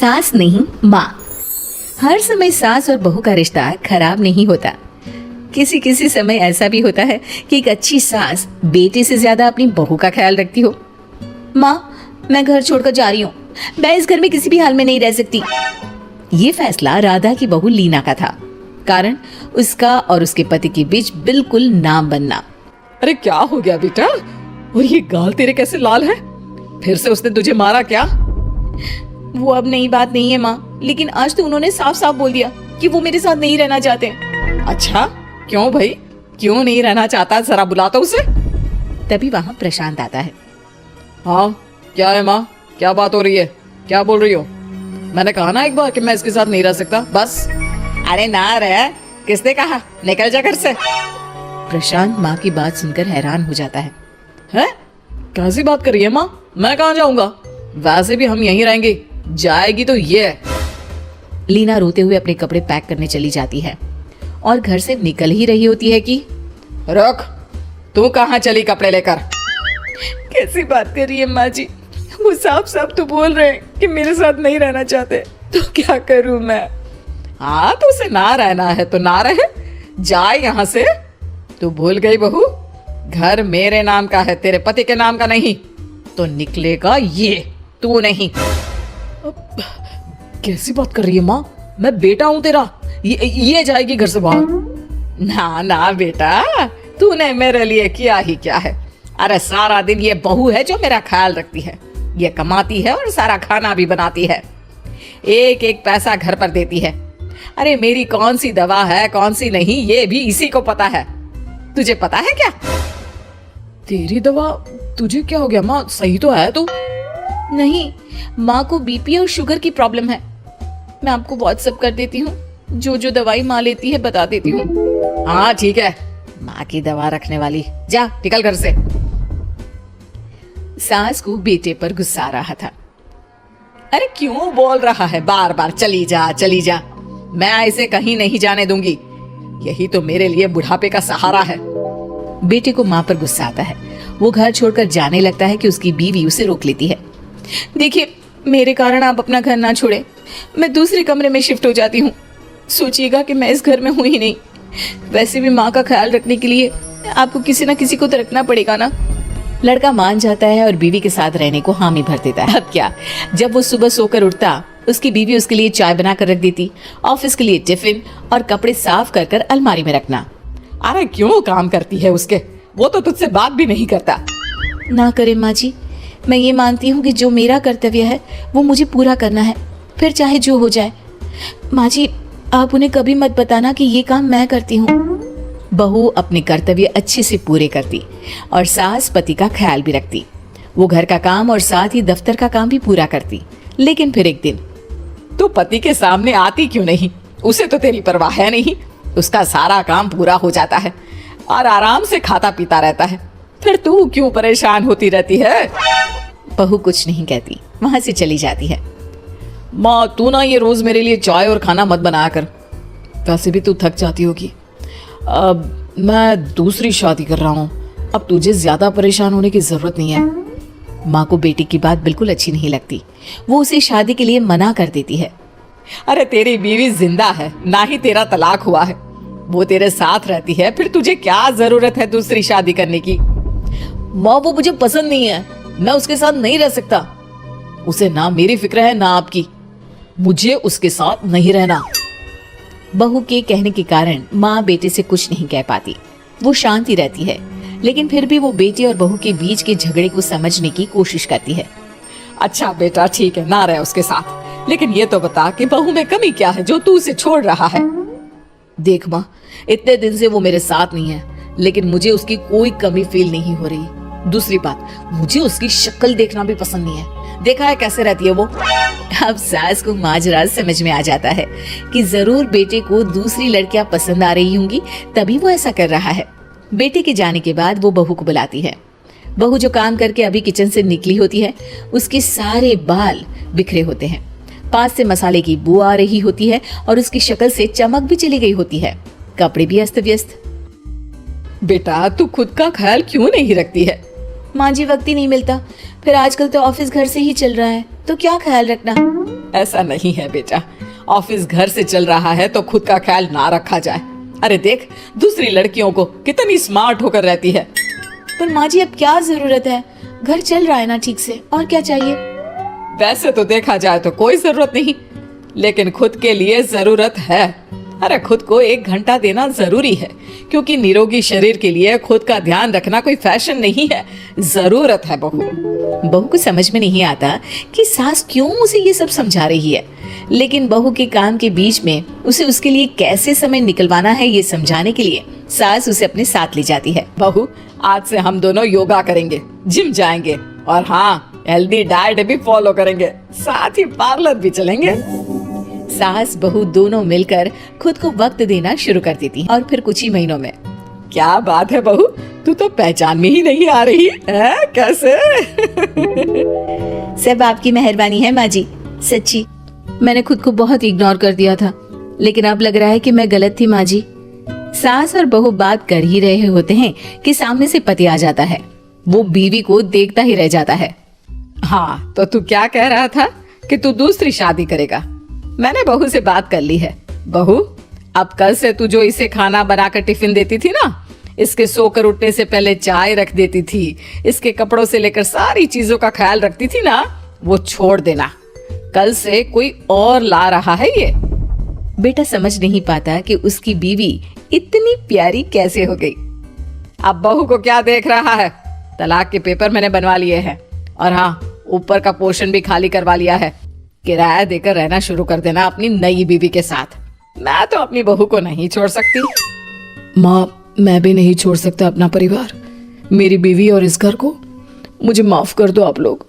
सास नहीं माँ। हर समय सास और बहू का रिश्ता खराब नहीं होता। किसी किसी समय ऐसा भी होता है कि एक अच्छी सास बेटे से ज्यादा अपनी बहू का ख्याल रखती हो। माँ, मैं घर छोड़कर जा रही हूँ, मैं इस घर में किसी भी हाल में नहीं रह सकती। ये फैसला राधा की बहू लीना का था। कारण उसका और उसके पति के बीच बिल्कुल नाम बनना। अरे क्या हो गया बेटा? और ये गाल तेरे कैसे लाल है? फिर से उसने तुझे मारा क्या? वो अब नई बात नहीं है माँ, लेकिन आज तो उन्होंने साफ साफ बोल दिया कि वो मेरे साथ नहीं रहना चाहते। अच्छा, क्यों भाई? क्यों नहीं रहना चाहता? जरा बुला तो उसे। तभी वहाँ प्रशांत आता है। हाँ, क्या है माँ? क्या बात हो रही है? क्या बोल रही हो? मैंने कहा ना एक बार कि मैं इसके साथ नहीं रह सकता, बस। अरे ना रह, किसने कहा? निकल जा घर से। प्रशांत माँ की बात सुनकर हैरान हो जाता है। हैं? कैसी बात कर रही है माँ? मैं कहाँ जाऊंगा? वैसे भी हम यहीं रहेंगे, जाएगी तो ये। लीना रोते हुए अपने कपड़े पैक करने चली जाती है और घर से निकल ही रही होती है कि रुक, तू कहाँ चली कपड़े लेकर? कैसी बात कर रही है माँ जी? वो साफ साफ तो बोल रहे हैं कि मेरे साथ नहीं रहना चाहते, तो क्या करूं मैं? हाँ, तो उसे ना रहना है तो ना रहे, जाए यहाँ से। तू भूल गई बहू, घर मेरे नाम का है, तेरे पति के नाम का नहीं। तो निकलेगा ये, तू नहीं। कैसी बात कर रही है माँ? मैं बेटा हूँ तेरा, ये जाएगी घर से बाहर? ना ना बेटा, तूने मेरे लिए किया ही क्या है? अरे सारा दिन ये बहू है जो मेरा ख्याल रखती है, ये कमाती है और सारा खाना भी बनाती है, एक एक पैसा घर पर देती है। अरे मेरी कौन सी दवा है कौन सी नहीं, ये भी इसी को पता है। तुझे पता है क्या? तेरी दवा? तुझे क्या हो गया माँ? सही तो है तू? नहीं, माँ को बीपी और शुगर की प्रॉब्लम है। मैं आपको व्हाट्सएप कर देती हूँ, जो जो दवाई माँ लेती है बता देती हूँ। हाँ ठीक है, माँ की दवा रखने वाली, जा निकल घर से। सास को बेटे पर गुस्सा आ रहा था। अरे क्यों बोल रहा है बार बार चली जा चली जा? मैं इसे कहीं नहीं जाने दूंगी, यही तो मेरे लिए बुढ़ापे का सहारा है। बेटे को माँ पर गुस्सा आता है। वो घर छोड़कर जाने लगता है कि उसकी बीवी उसे रोक लेती है। देखिए, मेरे कारण आप अपना घर ना छोड़े, मैं दूसरे कमरे में शिफ्ट हो जाती हूँ। सोचिएगा कि मैं इस घर में हूँ ही नहीं। वैसे भी माँ का ख्याल रखने के लिए आपको किसी ना किसी को तो रखना पड़ेगा ना। लड़का मान जाता है और बीवी के साथ रहने को हामी भर देता है। अब क्या, जब वो सुबह सोकर उठता, उसकी बीवी उसके लिए चाय बना कर रख देती, ऑफिस के लिए टिफिन और कपड़े साफ कर कर अलमारी में रखना। अरे क्यों काम करती है उसके? वो तो तुझसे बात भी नहीं करता। ना करे माँ जी, मैं ये मानती हूँ कि जो मेरा कर्तव्य है वो मुझे पूरा करना है, फिर चाहे जो हो जाए। माँ जी, आप उन्हें कभी मत बताना कि ये काम मैं करती हूँ। बहू अपने कर्तव्य अच्छे से पूरे करती और सास पति का ख्याल भी रखती। वो घर का काम और साथ ही दफ्तर का काम भी पूरा करती। लेकिन फिर एक दिन, तो पति के सामने आती क्यों नहीं? उसे तो तेरी परवाह है नहीं, उसका सारा काम पूरा हो जाता है और आराम से खाता पीता रहता है, फिर तू क्यों परेशान होती रहती है? बहू कुछ नहीं कहती, वहां से चली जाती है। माँ, तू ना ये रोज मेरे लिए चाय और खाना मत बनाया कर, वैसे भी तू थक जाती होगी। अब मैं दूसरी शादी कर रहा हूँ, अब तुझे ज्यादा परेशान होने की जरूरत नहीं है। माँ को बेटी की बात बिल्कुल अच्छी नहीं लगती। वो उसे शादी के लिए मना कर देती है। अरे तेरी बीवी जिंदा है, ना ही तेरा तलाक हुआ है, वो तेरे साथ रहती है, फिर तुझे क्या जरूरत है दूसरी शादी करने की? माँ, वो मुझे पसंद नहीं है, मैं उसके साथ नहीं रह सकता। उसे ना मेरी फिक्र है ना आपकी, मुझे उसके साथ नहीं रहना। बहू के कहने के कारण माँ बेटे से कुछ नहीं कह पाती। वो शांति रहती है, लेकिन फिर भी वो बेटे और बहू के बीच के झगड़े को समझने की कोशिश करती है। अच्छा बेटा ठीक है, ना रहे उसके साथ, लेकिन ये तो बता कि बहू में कमी क्या है जो तू उसे छोड़ रहा है? देख माँ, इतने दिन से वो मेरे साथ नहीं है, लेकिन मुझे उसकी कोई कमी फील नहीं हो रही। दूसरी बात, मुझे उसकी शक्ल देखना भी पसंद नहीं है, देखा है कैसे रहती है वो। अब सास को माजराज समझ में आ जाता है कि जरूर बेटे को दूसरी लड़कियां पसंद आ रही होंगी, तभी वो ऐसा कर रहा है। बेटे के जाने के बाद वो बहू को बुलाती है। बहू जो काम करके अभी किचन से निकली होती है, उसके सारे बाल बिखरे होते हैं, पास से मसाले की बू आ रही होती है और उसकी शक्ल से चमक भी चली गई होती है, कपड़े भी अस्त व्यस्त। बेटा, तू खुद का ख्याल क्यों नहीं रखती है? माँ जी, वक्त ही नहीं मिलता, फिर आजकल तो ऑफिस घर से ही चल रहा है, तो क्या ख्याल रखना। ऐसा नहीं है बेटा, ऑफिस घर से चल रहा है तो खुद का ख्याल ना रखा जाए। अरे देख, दूसरी लड़कियों को कितनी स्मार्ट होकर रहती है। पर माँ जी अब क्या जरूरत है, घर चल रहा है ना ठीक से, और क्या चाहिए। वैसे तो देखा जाए तो कोई जरूरत नहीं, लेकिन खुद के लिए जरूरत है। अरे खुद को 1 घंटा देना जरूरी है, क्योंकि निरोगी शरीर के लिए खुद का ध्यान रखना कोई फैशन नहीं है, जरूरत है। बहू को समझ में नहीं आता कि सास क्यों उसे ये सब समझा रही है, लेकिन बहू के काम के बीच में उसे उसके लिए कैसे समय निकलवाना है ये समझाने के लिए सास उसे अपने साथ ले जाती है। बहू, आज से हम दोनों योगा करेंगे, जिम जाएंगे, और हाँ, हेल्दी डाइट भी फॉलो करेंगे, साथ ही पार्लर भी चलेंगे। सास बहू दोनों मिलकर खुद को वक्त देना शुरू कर देती और फिर कुछ ही महीनों में। क्या बात है बहू, तू तो पहचान में ही नहीं आ रही है, कैसे? सब आपकी मेहरबानी है माँ जी, सच्ची मैंने खुद को बहुत इग्नोर कर दिया था, लेकिन अब लग रहा है कि मैं गलत थी माँ जी। सास और बहू बात कर ही रहे होते हैं कि सामने से पति आ जाता है। वो बीवी को देखता ही रह जाता है। हाँ, तो तू क्या कह रहा था कि तू दूसरी शादी करेगा? मैंने बहू से बात कर ली है। बहू, अब कल से तू जो इसे खाना बनाकर टिफिन देती थी ना, इसके सोकर उठने से पहले चाय रख देती थी, इसके कपड़ों से लेकर सारी चीजों का ख्याल रखती थी ना, वो छोड़ देना। कल से कोई और ला रहा है ये। बेटा समझ नहीं पाता कि उसकी बीवी इतनी प्यारी कैसे हो गई। अब बहू को क्या देख रहा है? तलाक के पेपर मैंने बनवा लिए हैं, और हाँ, ऊपर का पोर्शन भी खाली करवा लिया है। किराया देकर रहना शुरू कर देना अपनी नई बीवी के साथ। मैं तो अपनी बहू को नहीं छोड़ सकती। माँ, मैं भी नहीं छोड़ सकता अपना परिवार, मेरी बीवी और इस घर को। मुझे माफ कर दो आप लोग।